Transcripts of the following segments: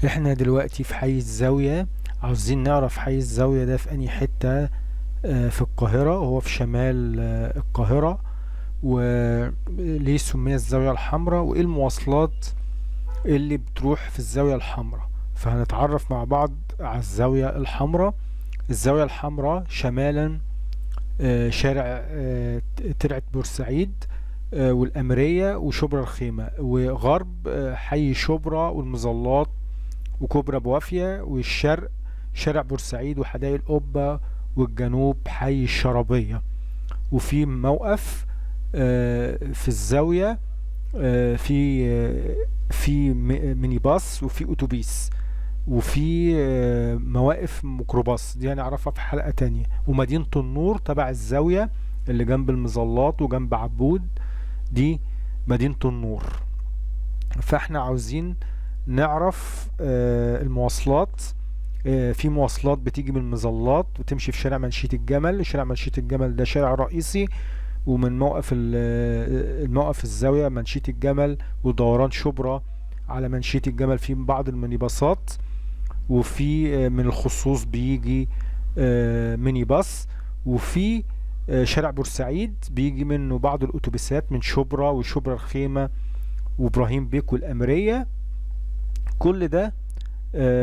احنا دلوقتي في حي الزاوية، عاوزين نعرف حي الزاوية ده في انهي حتة في القاهرة. هو في شمال القاهرة. وليه سمي الزاوية الحمراء، وايه المواصلات اللي بتروح في الزاوية الحمراء؟ فهنتعرف مع بعض على الزاوية الحمراء. الزاوية الحمراء شمالا شارع ترعة بورسعيد والأميرية وشبرا الخيمة، وغرب حي شبرا والمظلات وكوبرا بوافية، والشرق شارع بورسعيد وحدائق القبة، والجنوب حي الشرابية. وفي موقف في الزاوية في ميني باص وفي اتوبيس، وفي مواقف ميكروباص، دي هنعرفها في حلقة تانية. ومدينة النور تبع الزاوية اللي جنب المظلات وجنب عبود، دي مدينة النور. فاحنا عاوزين نعرف المواصلات. في مواصلات بتيجي من المظلات وتمشي في شارع منشية الجمل. شارع منشية الجمل ده شارع رئيسي، ومن موقف الموقف الزاوية منشية الجمل ودوران شبرا على منشية الجمل في بعض المينيباصات، وفي من الخصوص بيجي ميني باص. وفي شارع بورسعيد بيجي منه بعض الأتوبيسات من شبرا وشبرا الخيمة وإبراهيم بيك والأميرية. كل ده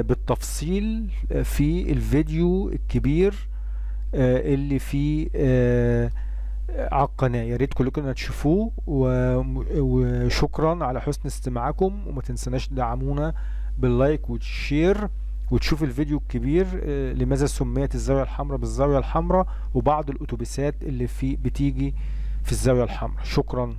بالتفصيل في الفيديو الكبير اللي فيه على القناة. يا ريت كلكم تشوفوه، وشكرا على حسن استماعكم. وما تنسناش تدعمونا باللايك والشير، وتشوف الفيديو الكبير لماذا سميت الزاوية الحمراء بالزاوية الحمراء، وبعض الأتوبيسات اللي بتيجي في الزاوية الحمراء. شكرا.